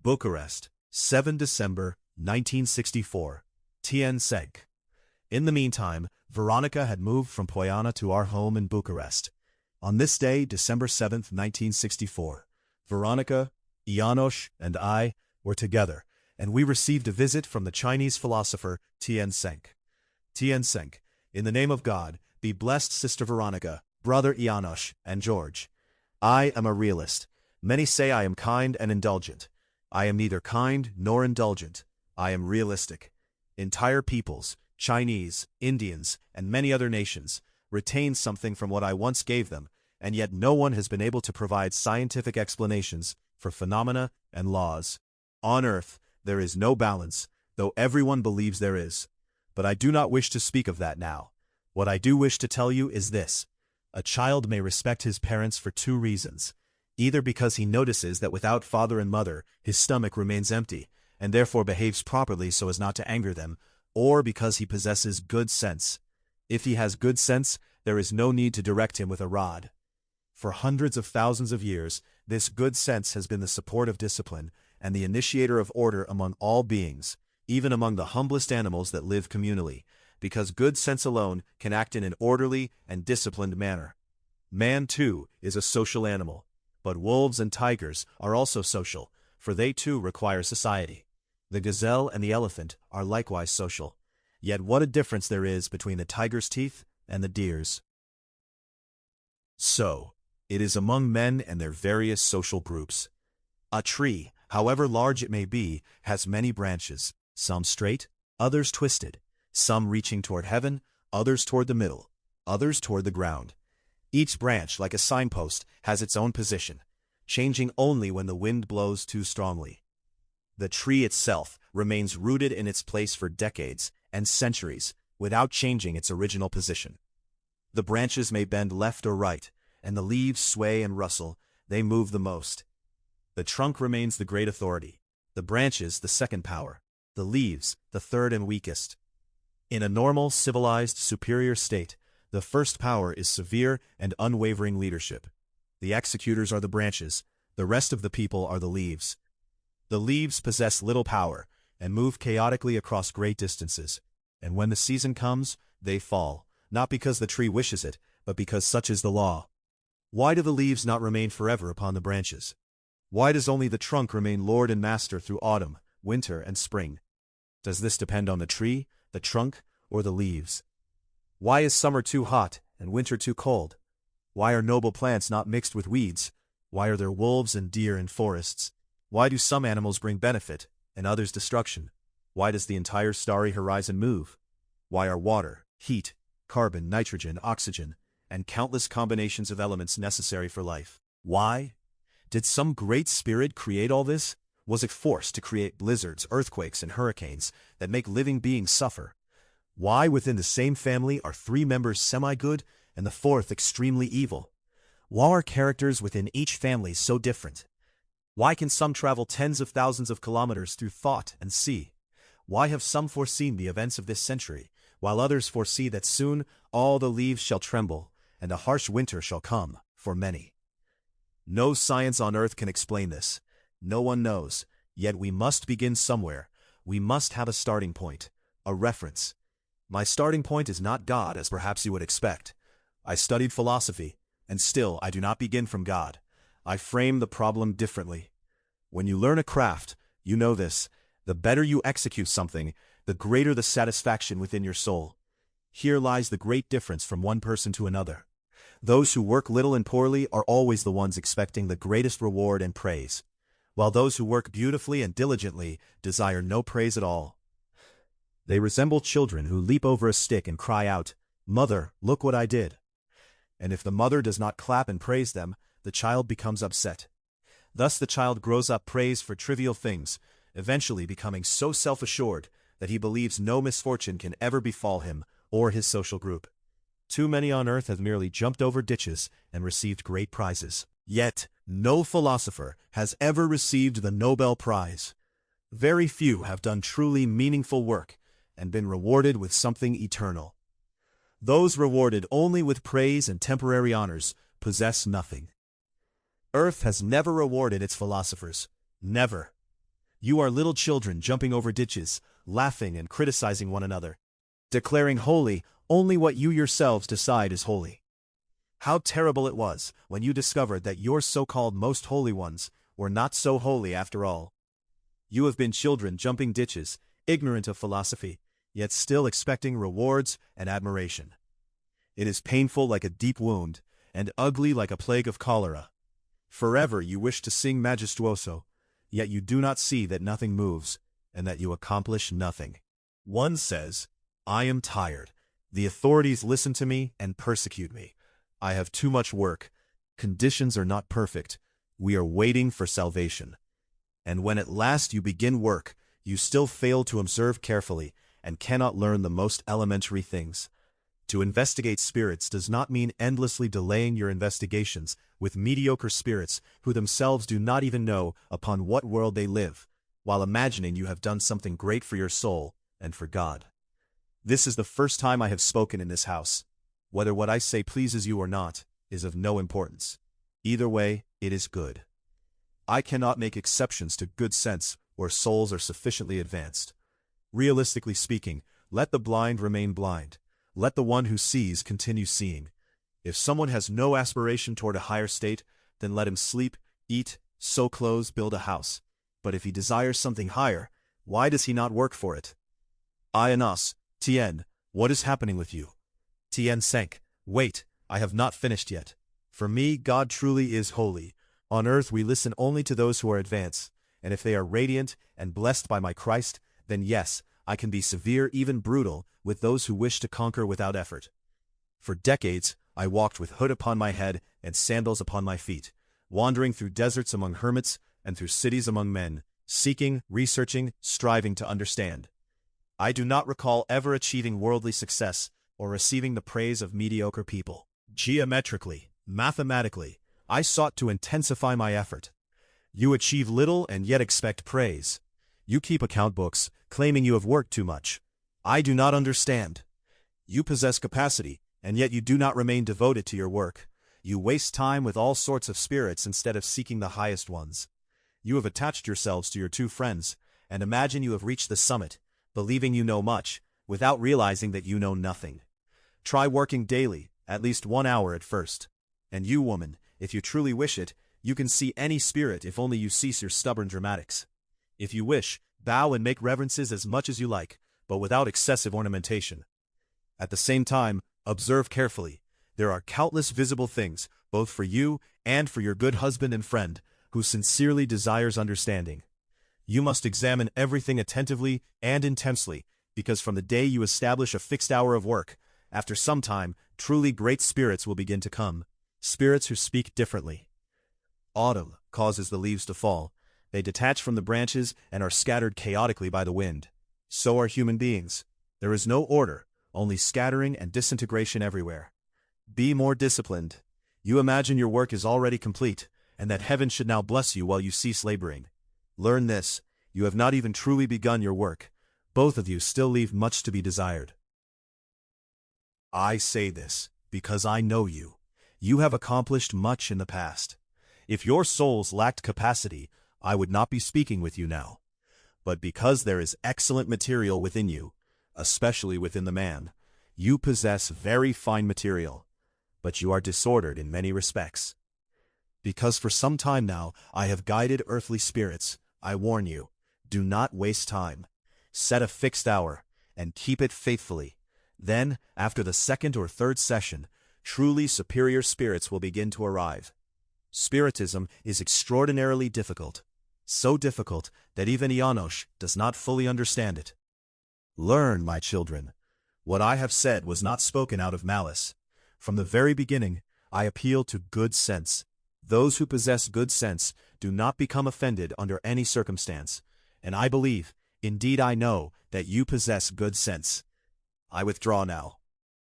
Bucharest, 7 December 1964. Tien, Cenk. In the meantime, Veronica had moved from Poiana to our home in Bucharest. On this day, December 7, 1964, Veronica, János, and I were together, and we received a visit from the Chinese philosopher Tien. Tien, in the name of God, be blessed, Sister Veronica, Brother János, and George. I am a realist. Many say I am kind and indulgent. I am neither kind nor indulgent. I am realistic. Entire peoples, Chinese, Indians, and many other nations, retain something from what I once gave them, and yet no one has been able to provide scientific explanations for phenomena and laws. On Earth, there is no balance, though everyone believes there is. But I do not wish to speak of that now. What I do wish to tell you is this. A child may respect his parents for two reasons. Either because he notices that without father and mother, his stomach remains empty, and therefore behaves properly so as not to anger them, or because he possesses good sense. If he has good sense, there is no need to direct him with a rod. For hundreds of thousands of years, this good sense has been the support of discipline and the initiator of order among all beings, even among the humblest animals that live communally, because good sense alone can act in an orderly and disciplined manner. Man, too, is a social animal, but wolves and tigers are also social, for they too require society. The gazelle and the elephant are likewise social. Yet what a difference there is between the tiger's teeth and the deer's. So, it is among men and their various social groups. A tree, however large it may be, has many branches, some straight, others twisted, some reaching toward heaven, others toward the middle, others toward the ground. Each branch, like a signpost, has its own position, changing only when the wind blows too strongly. The tree itself remains rooted in its place for decades and centuries without changing its original position. The branches may bend left or right, and the leaves sway and rustle, they move the most. The trunk remains the great authority, the branches the second power, the leaves the third and weakest. In a normal, civilized, superior state, the first power is severe and unwavering leadership. The executors are the branches, the rest of the people are the leaves. The leaves possess little power and move chaotically across great distances, and when the season comes, they fall, not because the tree wishes it, but because such is the law. Why do the leaves not remain forever upon the branches? Why does only the trunk remain lord and master through autumn, winter, and spring? Does this depend on the tree, the trunk, or the leaves? Why is summer too hot and winter too cold? Why are noble plants not mixed with weeds? Why are there wolves and deer in forests? Why do some animals bring benefit, and others destruction? Why does the entire starry horizon move? Why are water, heat, carbon, nitrogen, oxygen, and countless combinations of elements necessary for life? Why? Did some great spirit create all this? Was it forced to create blizzards, earthquakes, and hurricanes that make living beings suffer? Why within the same family are three members semi-good and the fourth extremely evil? Why are characters within each family so different? Why can some travel tens of thousands of kilometers through thought and see? Why have some foreseen the events of this century, while others foresee that soon all the leaves shall tremble, and a harsh winter shall come for many? No science on earth can explain this. No one knows, yet we must begin somewhere. We must have a starting point, a reference. My starting point is not God, as perhaps you would expect. I studied philosophy, and still I do not begin from God. I frame the problem differently. When you learn a craft, you know this. The better you execute something, the greater the satisfaction within your soul. Here lies the great difference from one person to another. Those who work little and poorly are always the ones expecting the greatest reward and praise, while those who work beautifully and diligently desire no praise at all. They resemble children who leap over a stick and cry out, "Mother, look what I did." And if the mother does not clap and praise them, the child becomes upset. Thus the child grows up praised for trivial things, eventually becoming so self-assured that he believes no misfortune can ever befall him or his social group. Too many on earth have merely jumped over ditches and received great prizes. Yet, no philosopher has ever received the Nobel Prize. Very few have done truly meaningful work and been rewarded with something eternal. Those rewarded only with praise and temporary honors possess nothing. Earth has never rewarded its philosophers. Never. You are little children jumping over ditches, laughing and criticizing one another, declaring holy only what you yourselves decide is holy. How terrible it was when you discovered that your so-called most holy ones were not so holy after all. You have been children jumping ditches, ignorant of philosophy, yet still expecting rewards and admiration. It is painful like a deep wound, and ugly like a plague of cholera. Forever you wish to sing majestuoso, yet you do not see that nothing moves, and that you accomplish nothing. One says, I am tired. The authorities listen to me and persecute me. I have too much work. Conditions are not perfect. We are waiting for salvation. And when at last you begin work, you still fail to observe carefully and cannot learn the most elementary things. To investigate spirits does not mean endlessly delaying your investigations with mediocre spirits who themselves do not even know upon what world they live, while imagining you have done something great for your soul and for God. This is the first time I have spoken in this house. Whether what I say pleases you or not is of no importance. Either way, it is good. I cannot make exceptions to good sense where souls are sufficiently advanced. Realistically speaking, let the blind remain blind. Let the one who sees continue seeing. If someone has no aspiration toward a higher state, then let him sleep, eat, sew clothes, build a house. But if he desires something higher, why does he not work for it? Ionos, Tien, what is happening with you? Tien Cenk, wait, I have not finished yet. For me, God truly is holy. On earth we listen only to those who are advanced, and if they are radiant and blessed by my Christ, then yes, I can be severe, even brutal, with those who wish to conquer without effort. For decades, I walked with hood upon my head and sandals upon my feet, wandering through deserts among hermits and through cities among men, seeking, researching, striving to understand. I do not recall ever achieving worldly success or receiving the praise of mediocre people. Geometrically, mathematically, I sought to intensify my effort. You achieve little and yet expect praise. You keep account books, claiming you have worked too much. I do not understand. You possess capacity, and yet you do not remain devoted to your work. You waste time with all sorts of spirits instead of seeking the highest ones. You have attached yourselves to your two friends, and imagine you have reached the summit, believing you know much, without realizing that you know nothing. Try working daily, at least 1 hour at first. And you, woman, if you truly wish it, you can see any spirit if only you cease your stubborn dramatics. If you wish, bow and make reverences as much as you like, but without excessive ornamentation. At the same time, observe carefully. There are countless visible things, both for you and for your good husband and friend, who sincerely desires understanding. You must examine everything attentively and intensely, because from the day you establish a fixed hour of work, after some time, truly great spirits will begin to come, spirits who speak differently. Autumn causes the leaves to fall. They detach from the branches and are scattered chaotically by the wind. So are human beings. There is no order, only scattering and disintegration everywhere. Be more disciplined. You imagine your work is already complete, and that heaven should now bless you while you cease laboring. Learn this, you have not even truly begun your work. Both of you still leave much to be desired. I say this because I know you. You have accomplished much in the past. If your souls lacked capacity, I would not be speaking with you now. But because there is excellent material within you, especially within the man, you possess very fine material, but you are disordered in many respects. Because for some time now I have guided earthly spirits, I warn you, do not waste time. Set a fixed hour, and keep it faithfully. Then, after the second or third session, truly superior spirits will begin to arrive. Spiritism is extraordinarily difficult. So difficult that even Janos does not fully understand it. Learn, my children. What I have said was not spoken out of malice. From the very beginning, I appeal to good sense. Those who possess good sense do not become offended under any circumstance, and I believe, indeed I know, that you possess good sense. I withdraw now.